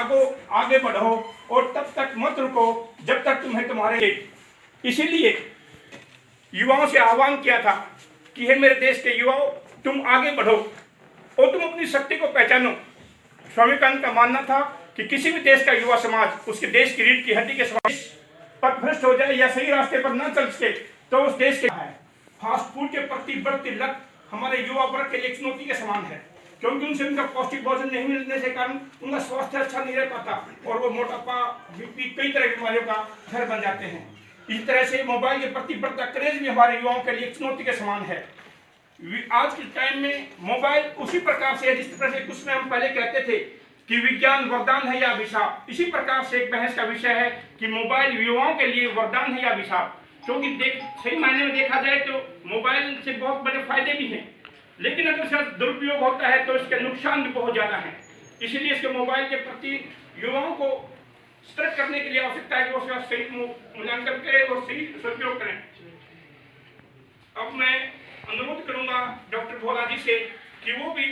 भागो, आगे बढ़ो और तब तक मत रुको जब तक तुम्हें तुम्हारे। इसीलिए युवाओं से आह्वान किया था कि हे मेरे देश के युवाओं, तुम आगे बढ़ो और तुम अपनी शक्ति को पहचानो। स्वामी विवेकानंद का मानना था कि किसी भी देश का युवा समाज उसके देश की रीढ़ की हड्डी के समाज पथभ्रष्ट हो जाए या सही रास्ते पर न चल सके तो उस देश के फास्ट फूड के प्रति बढ़ती लत हमारे युवा वर्ग के लिए चुनौती के समान है, क्योंकि उनसे उनका पौष्टिक भोजन नहीं मिलने के कारण उनका स्वास्थ्य अच्छा नहीं रह पाता और वो मोटापा, बीपी, कई तरह की बीमारियों का घर बन जाते हैं। इसी तरह से मोबाइल के प्रति बढ़ता क्रेज भी हमारे युवाओं के लिए चुनौती के समान है। आज के टाइम में मोबाइल उसी प्रकार से जिस तरह से कुछ में हम पहले कहते थे कि विज्ञान वरदान है या अभिशाप, इसी प्रकार से एक बहस का विषय है कि मोबाइल युवाओं के लिए वरदान है या अभिशाप। क्योंकि सही मायने में देखा जाए तो मोबाइल से बहुत बड़े फायदे भी हैं, लेकिन अगर इसका दुरुपयोग होता है तो इसके नुकसान भी बहुत ज़्यादा हैं। इसीलिए इसके मोबाइल के प्रति युवाओं को सतर्क करने के लिए आवश्यकता है कि वो उसका सही मूल्यांकन करें और सही सदुपयोग करें। अब मैं अनुरोध करूंगा डॉक्टर भोला जी से कि वो भी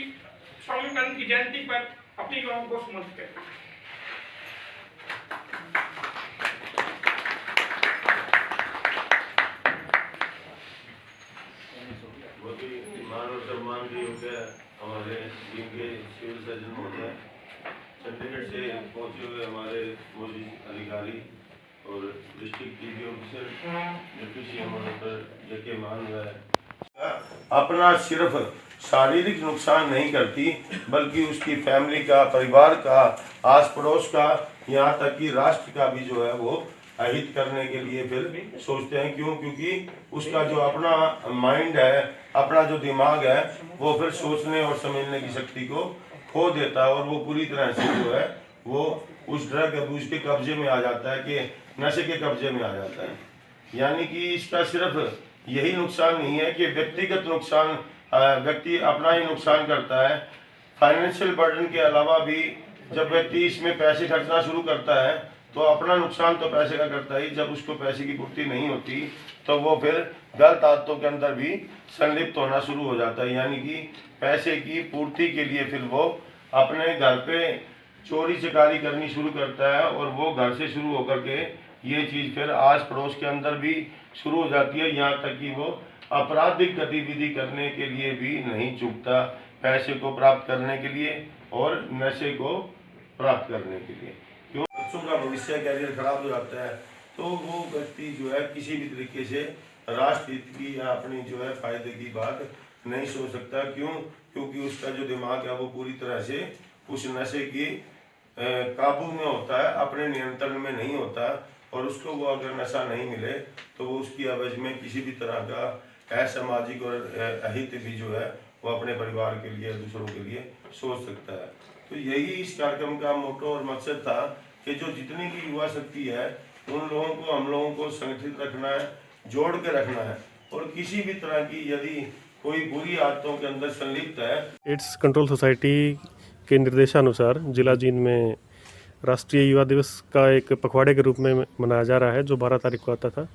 स्वामी विवेकानंद की जयंती पर अपनी युवाओं को समर्पित करें। मान और सम्मान के योग्य हमारे टीम के सिविल सर्जन महोदय, चंडीगढ़ से पहुंचे हुए हमारे मोदी अधिकारी और district TB officer deputy CM doctor JK Maan अपना सिर्फ शारीरिक नुकसान नहीं करती बल्कि उसकी फैमिली का, परिवार का, आस पड़ोस का, यहाँ तक कि राष्ट्र का भी जो है वो अहित करने के लिए फिर सोचते हैं। क्यों? क्योंकि उसका जो अपना माइंड है, अपना जो दिमाग है, वो फिर सोचने और समझने की शक्ति को खो देता है और वो पूरी तरह से जो है वो उस ड्रग अब्यूज के कब्जे में आ जाता है, कि नशे के कब्जे में आ जाता है। यानी कि इसका सिर्फ यही नुकसान नहीं है कि व्यक्तिगत नुकसान, व्यक्ति अपना ही नुकसान करता है, फाइनेंशियल बर्डन के अलावा भी जब व्यक्ति इसमें पैसे खर्चना शुरू करता है तो अपना नुकसान तो पैसे का करता ही, जब उसको पैसे की पूर्ति नहीं होती तो वो फिर गलत आदतों के अंदर भी संलिप्त होना शुरू हो जाता है। यानी कि पैसे की पूर्ति के लिए फिर वो अपने घर पे चोरी चकारी करनी शुरू करता है और वो घर से शुरू होकर के ये चीज़ फिर आस पड़ोस के अंदर भी शुरू हो जाती है, यहाँ तक कि वो आपराधिक गतिविधि करने के लिए भी नहीं चूकता, पैसे को प्राप्त करने के लिए और नशे को प्राप्त करने के लिए। क्यों? बच्चों का भविष्य, कैरियर खराब हो जाता है तो वो व्यक्ति जो है किसी भी तरीके से राष्ट्र हित की या अपनी जो है फायदे की बात नहीं सोच सकता। क्यों? क्योंकि उसका जो दिमाग है वो पूरी तरह से उस नशे की काबू में होता है, अपने नियंत्रण में नहीं होता, और उसको वो अगर नशा नहीं मिले तो वो उसकी एवज में किसी भी तरह का असामाजिक और अहित भी जो है वो अपने परिवार के लिए, दूसरों के लिए सोच सकता है। तो यही इस कार्यक्रम का मोटो और मकसद था कि जो जितनी भी युवा शक्ति है उन लोगों को, हम लोगों को संगठित रखना है, जोड़ के रखना है, और किसी भी तरह की यदि कोई बुरी आदतों के अंदर संलिप्त है। एड्स कंट्रोल सोसाइटी के निर्देशानुसार जिला जींद में राष्ट्रीय युवा दिवस का एक पखवाड़े के रूप में मनाया जा रहा है, जो 12 तारीख को आता था।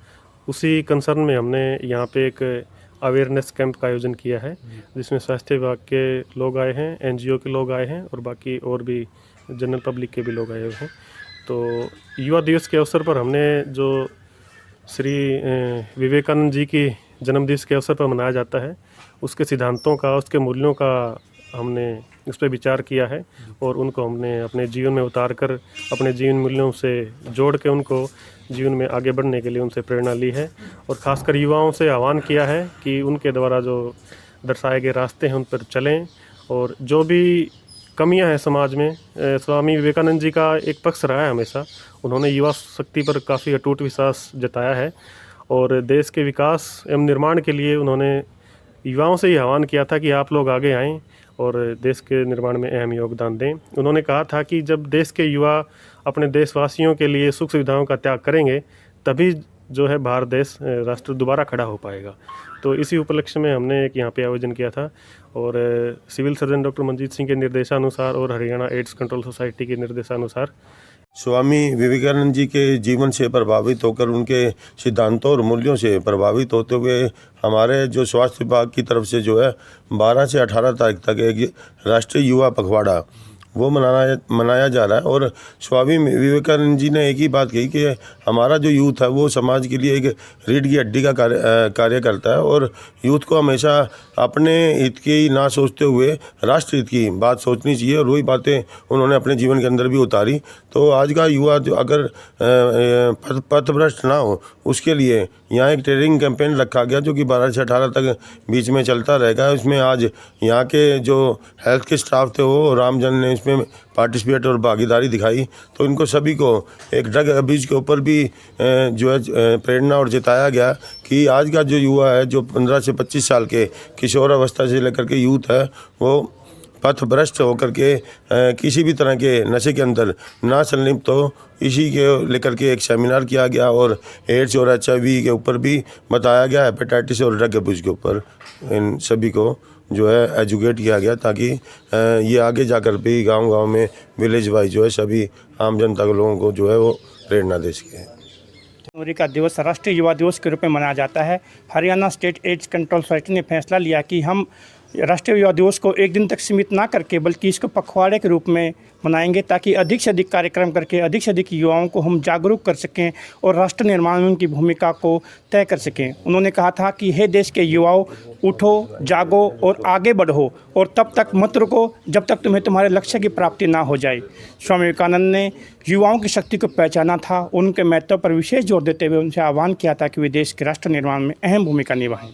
उसी कंसर्न में हमने यहाँ पे एक अवेयरनेस कैंप का आयोजन किया है, जिसमें स्वास्थ्य विभाग के लोग आए हैं, एनजीओ के लोग आए हैं और बाकी और भी जनरल पब्लिक के भी लोग आए हुए हैं। तो युवा दिवस के अवसर पर हमने जो श्री विवेकानंद जी की जन्मदिवस के अवसर पर मनाया जाता है, उसके सिद्धांतों का, उसके मूल्यों का हमने उस पर विचार किया है और उनको हमने अपने जीवन में उतार कर अपने जीवन मूल्यों से जोड़ के उनको जीवन में आगे बढ़ने के लिए उनसे प्रेरणा ली है। और ख़ासकर युवाओं से आह्वान किया है कि उनके द्वारा जो दर्शाए गए रास्ते हैं उन पर चलें, और जो भी कमियां हैं समाज में, स्वामी विवेकानंद जी का एक पक्ष रहा है हमेशा। उन्होंने युवा शक्ति पर काफ़ी अटूट विश्वास जताया है और देश के विकास एवं निर्माण के लिए उन्होंने युवाओं से ही आह्वान किया था कि आप लोग आगे आएँ और देश के निर्माण में अहम योगदान दें। उन्होंने कहा था कि जब देश के युवा अपने देशवासियों के लिए सुख सुविधाओं का त्याग करेंगे तभी जो है भारत देश राष्ट्र दोबारा खड़ा हो पाएगा। तो इसी उपलक्ष्य में हमने एक यहाँ पे आयोजन किया था और civil surgeon doctor Manjeet Singh के निर्देशानुसार और हरियाणा एड्स कंट्रोल सोसाइटी के निर्देशानुसार स्वामी विवेकानंद जी के जीवन से प्रभावित होकर, उनके सिद्धांतों और मूल्यों से प्रभावित होते हुए हमारे जो स्वास्थ्य विभाग की तरफ से जो है 12 से 18 तारीख तक एक राष्ट्रीय युवा पखवाड़ा वो मनाया जा रहा है। और स्वामी विवेकानंद जी ने एक ही बात कही कि हमारा जो यूथ है वो समाज के लिए एक रीढ़ की हड्डी का कार्य करता है, और यूथ को हमेशा अपने हित की ना सोचते हुए राष्ट्र हित की बात सोचनी चाहिए, और वही बातें उन्होंने अपने जीवन के अंदर भी उतारी। तो आज का युवा जो अगर पथभ्रष्ट ना हो, उसके लिए यहाँ एक ट्रेनिंग कैंपेन रखा गया जो कि 12 से 18 तक बीच में चलता रहेगा। इसमें आज यहाँ के जो हेल्थ के स्टाफ थे वो रामजन ने इसमें पार्टिसिपेट और भागीदारी दिखाई। तो इनको सभी को एक ड्रग अब्यूज के ऊपर भी जो है प्रेरणा और जिताया गया कि आज का जो युवा है, जो 15 से 25 साल के किशोर अवस्था से लेकर के यूथ है, वो पथभ्रष्ट होकर के किसी भी तरह के नशे के अंदर ना संलिप्त हो, इसी के लेकर के एक सेमिनार किया गया। और एड्स और HIV के ऊपर भी बताया गया, हेपेटाइटिस और ड्रग अब्यूज के ऊपर इन सभी को जो है एजुकेट किया गया, ताकि ये आगे जाकर भी गांव-गांव में विलेज वाइज जो है सभी आम जनता के लोगों को जो है वो प्रेरणा दे सके। जनवरी का दिवस राष्ट्रीय युवा दिवस के रूप में मनाया जाता है। Haryana state AIDS control society ने फैसला लिया कि हम राष्ट्रीय युवा दिवस को एक दिन तक सीमित ना करके बल्कि इसको पखवाड़े के रूप में मनाएंगे, ताकि अधिक से अधिक कार्यक्रम करके अधिक से अधिक युवाओं को हम जागरूक कर सकें और राष्ट्र निर्माण में उनकी भूमिका को तय कर सकें। उन्होंने कहा था कि हे देश के युवाओं, उठो, जागो और आगे बढ़ो, और तब तक मत रुको जब तक तुम्हें तुम्हारे लक्ष्य की प्राप्ति ना हो जाए। स्वामी विवेकानंद ने युवाओं की शक्ति को पहचाना था, उनके महत्व पर विशेष जोर देते हुए उनसे आह्वान किया था कि वे देश के राष्ट्र निर्माण में अहम भूमिका निभाएं।